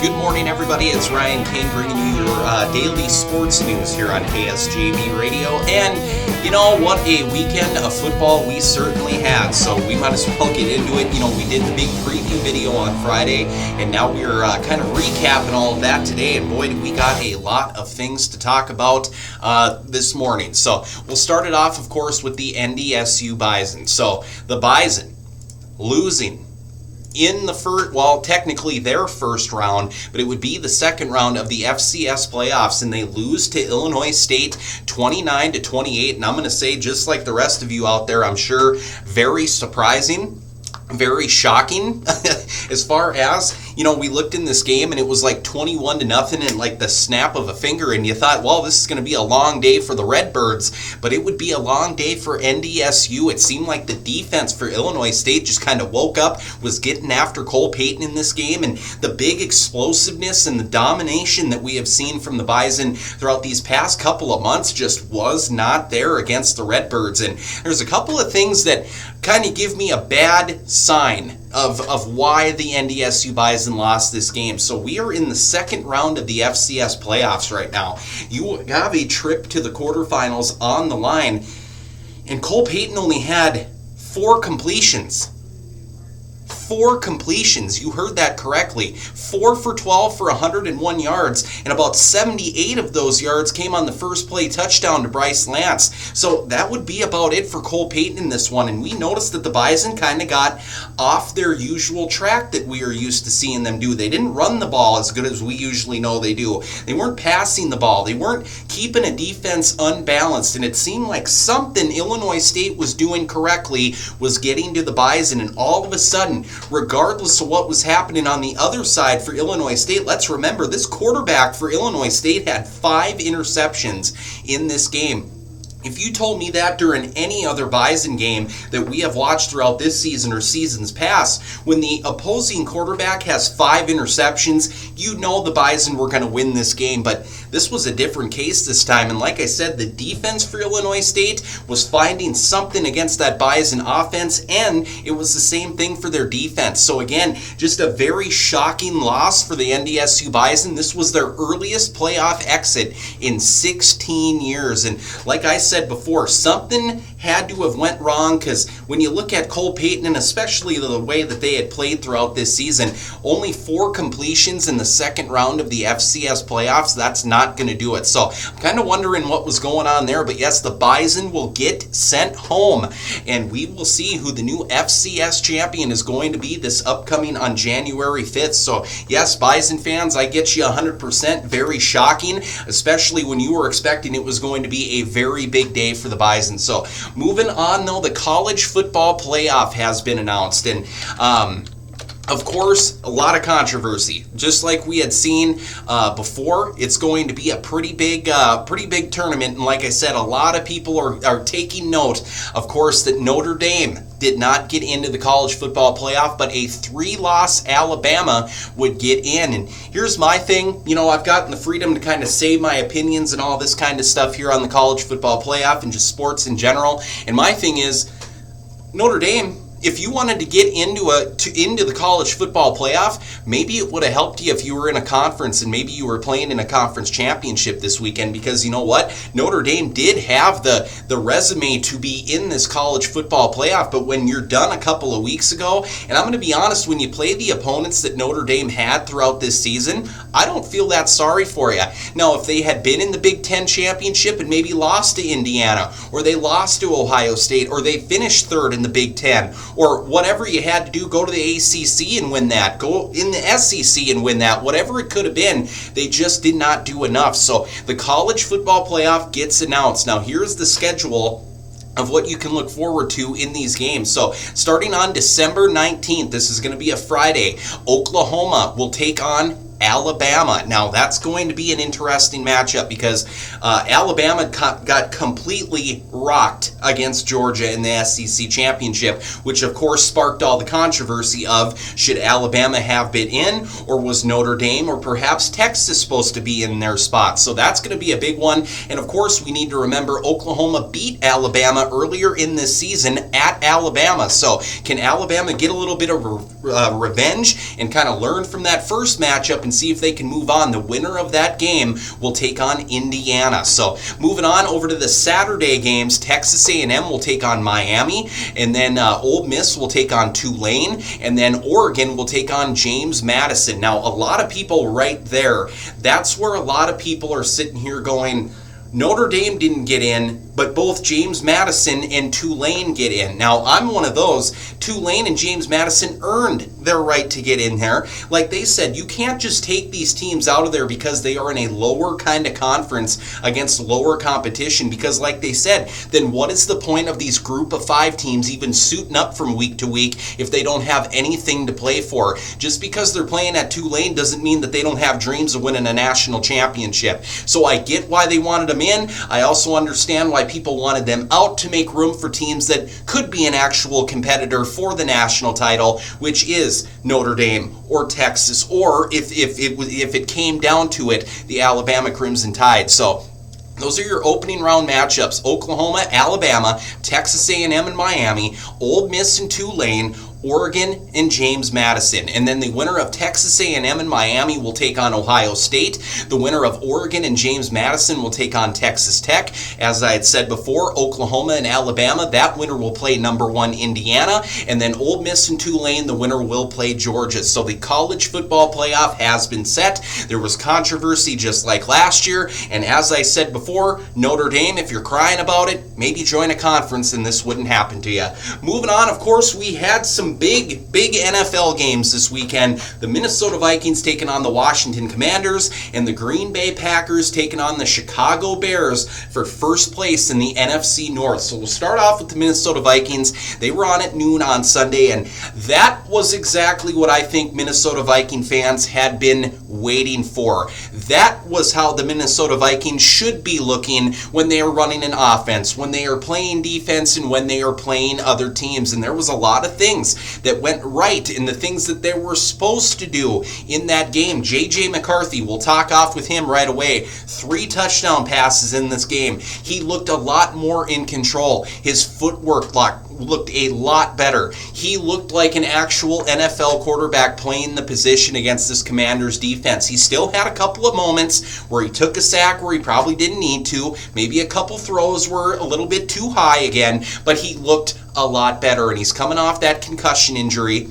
Good morning, everybody. It's Ryan King bringing you your daily sports news here on KSJB Radio. And you know what a weekend of football we certainly had. So we might as well get into it. You know, we did the big preview video on Friday, and now we're kind of recapping all of that today. And boy, we got a lot of things to talk about this morning. So we'll start it off, of course, with the NDSU Bison. So the Bison losing in the first, well, technically their first round, but it would be the second round of the FCS playoffs, and they lose to Illinois State 29-28. And I'm going to say, just like the rest of you out there, I'm sure very surprising, very shocking. As far as, you know, we looked in this game and it was like 21-0 in like the snap of a finger, and you thought, well, this is going to be a long day for the Redbirds, but it would be a long day for NDSU. It seemed like the defense for Illinois State just kind of woke up, was getting after Cole Payton in this game, and the big explosiveness and the domination that we have seen from the Bison throughout these past couple of months just was not there against the Redbirds. And there's a couple of things that kind of give me a bad sign of why the NDSU Bison lost this game. So we are in the second round of the FCS playoffs right now. You have a trip to the quarterfinals on the line, and Cole Payton only had 4 completions. 4 completions. You heard that correctly. 4 for 12 for 101 yards, and about 78 of those yards came on the first play touchdown to Bryce Lance. So that would be about it for Cole Payton in this one, and we noticed that the Bison kind of got off their usual track that we are used to seeing them do. They didn't run the ball as good as we usually know they do. They weren't passing the ball. They weren't keeping a defense unbalanced, and it seemed like something Illinois State was doing correctly was getting to the Bison, and all of a sudden, regardless of what was happening on the other side for Illinois State, let's remember this quarterback for Illinois State had 5 interceptions in this game. If you told me that during any other Bison game that we have watched throughout this season or seasons past, when the opposing quarterback has 5 interceptions, you know the Bison were going to win this game. But this was a different case this time. And like I said, the defense for Illinois State was finding something against that Bison offense, and it was the same thing for their defense. So again, just a very shocking loss for the NDSU Bison. This was their earliest playoff exit in 16 years. And like I said before, something had to have went wrong, because when you look at Cole Payton, and especially the way that they had played throughout this season, only 4 completions in the second round of the FCS playoffs, that's not going to do it. So I'm kind of wondering what was going on there, but yes, the Bison will get sent home, and we will see who the new FCS champion is going to be this upcoming on January 5th. So yes, Bison fans, I get you 100%. Very shocking, especially when you were expecting it was going to be a very big day for the Bison. So moving on, though, the college football playoff has been announced, and of course, a lot of controversy. Just like we had seen before, it's going to be a pretty big tournament. And like I said, a lot of people are taking note, of course, that Notre Dame did not get into the college football playoff, but a 3-loss Alabama would get in. And here's my thing. You know, I've gotten the freedom to kind of say my opinions and all this kind of stuff here on the college football playoff and just sports in general. And my thing is, Notre Dame, if you wanted to get into the college football playoff, maybe it would have helped you if you were in a conference and maybe you were playing in a conference championship this weekend, because you know what? Notre Dame did have the resume to be in this college football playoff, but when you're done a couple of weeks ago, and I'm going to be honest, when you play the opponents that Notre Dame had throughout this season, I don't feel that sorry for you. Now, if they had been in the Big Ten championship and maybe lost to Indiana, or they lost to Ohio State, or they finished 3rd in the Big Ten, or whatever you had to do, go to the ACC and win that, go in the SEC and win that, whatever it could have been, they just did not do enough. So the college football playoff gets announced. Now here's the schedule of what you can look forward to in these games. So starting on December 19th, this is going to be a Friday, Oklahoma will take on Alabama. Now that's going to be an interesting matchup, because Alabama got completely rocked against Georgia in the SEC championship, which of course sparked all the controversy of, should Alabama have been in, or was Notre Dame or perhaps Texas supposed to be in their spot? So that's going to be a big one. And of course we need to remember Oklahoma beat Alabama earlier in this season at Alabama. So can Alabama get a little bit of revenge and kind of learn from that first matchup and see if they can move on. The winner of that game will take on Indiana. So moving on over to the Saturday games, Texas A&M will take on Miami, and then Ole Miss will take on Tulane, and then Oregon will take on James Madison. Now, a lot of people right there, that's where a lot of people are sitting here going, Notre Dame didn't get in, but both James Madison and Tulane get in. Now, I'm one of those. Tulane and James Madison earned their right to get in there. Like they said, you can't just take these teams out of there because they are in a lower kind of conference against lower competition, because like they said, then what is the point of these group of 5 teams even suiting up from week to week if they don't have anything to play for? Just because they're playing at Tulane doesn't mean that they don't have dreams of winning a national championship. So I get why they wanted them in. I also understand why people wanted them out, to make room for teams that could be an actual competitor for the national title, which is Notre Dame or Texas, or if it came down to it, the Alabama Crimson Tide. So those are your opening round matchups: Oklahoma, Alabama, Texas A&M and Miami, Ole Miss and Tulane, Oregon and James Madison. And then the winner of Texas A&M and Miami will take on Ohio State. The winner of Oregon and James Madison will take on Texas Tech. As I had said before, Oklahoma and Alabama, that winner will play number 1 Indiana. And then Ole Miss and Tulane, the winner will play Georgia. So the college football playoff has been set. There was controversy just like last year. And as I said before, Notre Dame, if you're crying about it, maybe join a conference and this wouldn't happen to you. Moving on, of course, we had some big NFL games this weekend. The Minnesota Vikings taking on the Washington Commanders, and the Green Bay Packers taking on the Chicago Bears for first place in the NFC North. So we'll start off with the Minnesota Vikings. They were on at noon on Sunday, and that was exactly what I think Minnesota Viking fans had been waiting for. That was how the Minnesota Vikings should be looking when they are running an offense, when they are playing defense, and when they are playing other teams. And there was a lot of things that went right in the things that they were supposed to do in that game. J.J. McCarthy, we'll talk off with him right away. 3 touchdown passes in this game. He looked a lot more in control. His footwork looked a lot better. He looked like an actual NFL quarterback playing the position against this Commanders defense. He still had a couple of moments where he took a sack where he probably didn't need to. Maybe a couple throws were a little bit too high again, but he looked a lot better, and he's coming off that concussion injury.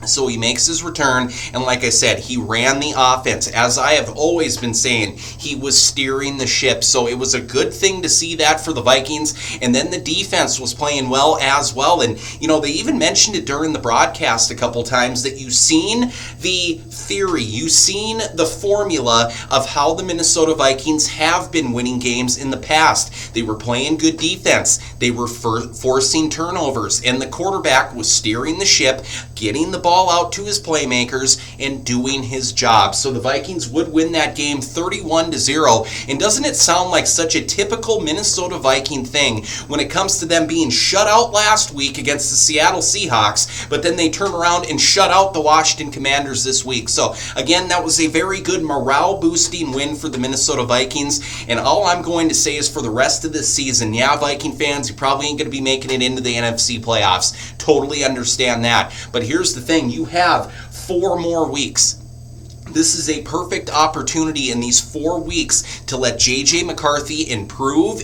So he makes his return, and like I said, he ran the offense. As I have always been saying, he was steering the ship. So it was a good thing to see that for the Vikings. And then the defense was playing well as well. And, they even mentioned it during the broadcast a couple times that you've seen the theory, you've seen the formula of how the Minnesota Vikings have been winning games in the past. They were playing good defense. They were forcing turnovers, and the quarterback was steering the ship, getting the ball out to his playmakers and doing his job. So the Vikings would win that game 31-0. And doesn't it sound like such a typical Minnesota Viking thing when it comes to them being shut out last week against the Seattle Seahawks, but then they turn around and shut out the Washington Commanders this week. So again, that was a very good morale boosting win for the Minnesota Vikings. And all I'm going to say is for the rest of this season, yeah, Viking fans, you probably ain't going to be making it into the NFC playoffs. Totally understand that. But here's the thing. You have 4 more weeks. This is a perfect opportunity in these 4 weeks to let J.J. McCarthy improve,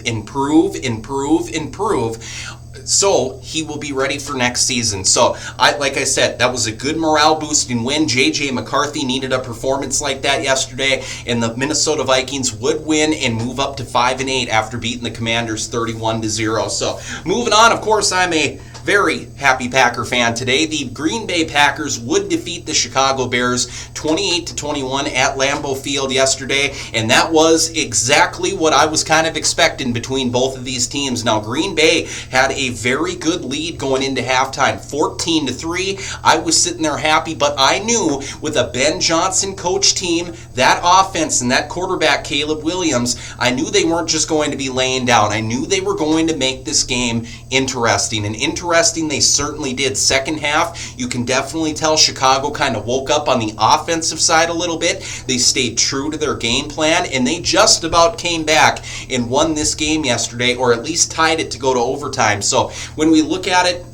so he will be ready for next season. So, like I said, that was a good morale boosting win. J.J. McCarthy needed a performance like that yesterday, and the Minnesota Vikings would win and move up to 5-8 after beating the Commanders 31-0. So, moving on, of course, I'm a very happy Packer fan today. The Green Bay Packers would defeat the Chicago Bears 28-21 at Lambeau Field yesterday, and that was exactly what I was kind of expecting between both of these teams. Now, Green Bay had a very good lead going into halftime, 14-3. I was sitting there happy, but I knew with a Ben Johnson coach team, that offense and that quarterback, Caleb Williams, I knew they weren't just going to be laying down. I knew they were going to make this game interesting, and interesting they certainly did. Second half, you can definitely tell Chicago kind of woke up on the offensive side a little bit. They stayed true to their game plan, and they just about came back and won this game yesterday, or at least tied it to go to overtime. So when we look at it,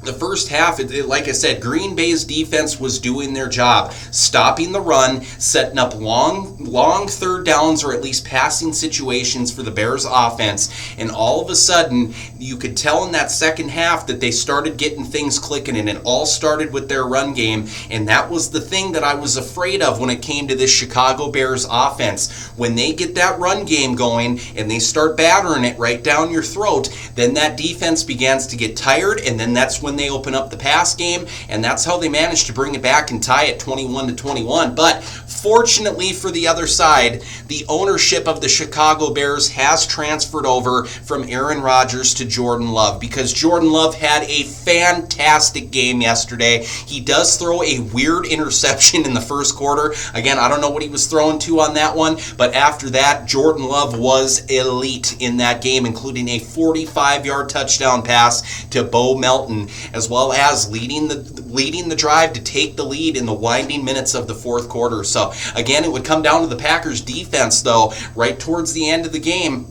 The first half, like I said, Green Bay's defense was doing their job, stopping the run, setting up long third downs or at least passing situations for the Bears offense. And all of a sudden, you could tell in that second half that they started getting things clicking, and it all started with their run game. And that was the thing that I was afraid of when it came to this Chicago Bears offense. When they get that run game going and they start battering it right down your throat, then that defense begins to get tired, and then that's when they open up the pass game, and that's how they managed to bring it back and tie it 21-21. But fortunately for the other side, the ownership of the Chicago Bears has transferred over from Aaron Rodgers to Jordan Love, because Jordan Love had a fantastic game yesterday. He does throw a weird interception in the first quarter. Again, I don't know what he was throwing to on that one, but after that, Jordan Love was elite in that game, including a 45-yard touchdown pass to Bo Melton, as well as leading the drive to take the lead in the winding minutes of the fourth quarter. So again, it would come down to the Packers defense, though, right towards the end of the game.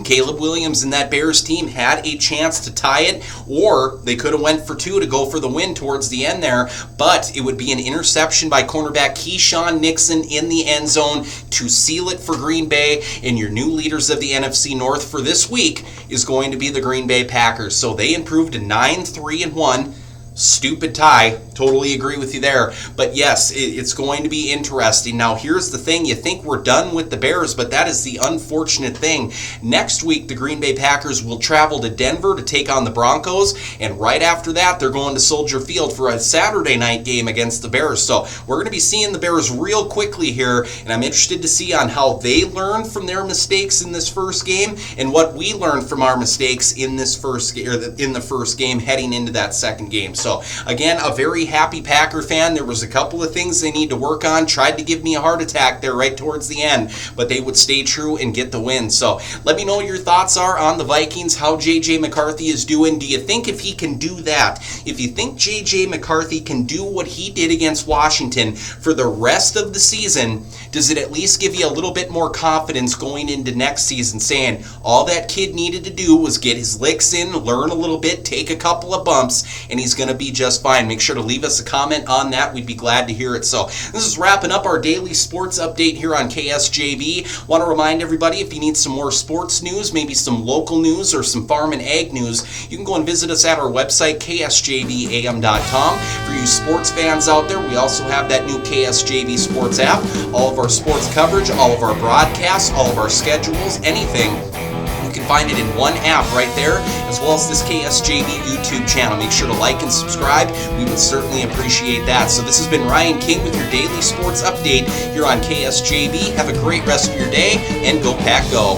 Caleb Williams and that Bears team had a chance to tie it, or they could have went for two to go for the win towards the end there, but it would be an interception by cornerback Keyshawn Nixon in the end zone to seal it for Green Bay. And your new leaders of the NFC North for this week is going to be the Green Bay Packers. So they improved to 9-3-1. Stupid tie. Totally agree with you there. But yes, it's going to be interesting. Now, here's the thing. You think we're done with the Bears, but that is the unfortunate thing. Next week, the Green Bay Packers will travel to Denver to take on the Broncos, and right after that, they're going to Soldier Field for a Saturday night game against the Bears. So we're going to be seeing the Bears real quickly here, and I'm interested to see on how they learn from their mistakes in this first game and what we learned from our mistakes in this in the first game heading into that second game. So again, a very happy Packer fan. There was a couple of things they need to work on. Tried to give me a heart attack there right towards the end, but they would stay true and get the win. So let me know what your thoughts are on the Vikings, how J.J. McCarthy is doing. Do you think if he can do that, if you think J.J. McCarthy can do what he did against Washington for the rest of the season, does it at least give you a little bit more confidence going into next season, saying all that kid needed to do was get his licks in, learn a little bit, take a couple of bumps, and he's going to be just fine? Make sure to leave us a comment on that. We'd be glad to hear it. So this is wrapping up our daily sports update here on KSJB. Want to remind everybody, if you need some more sports news, maybe some local news or some farm and ag news, you can go and visit us at our website, ksjbam.com. For you sports fans out there, we also have that new KSJB Sports app. All of our sports coverage, all of our broadcasts, all of our schedules, anything, you can find it in one app right there, as well as this KSJB YouTube channel. Make sure to like and subscribe. We would certainly appreciate that. So this has been Ryan King with your daily sports update here on KSJB. Have a great rest of your day, and go Pack Go.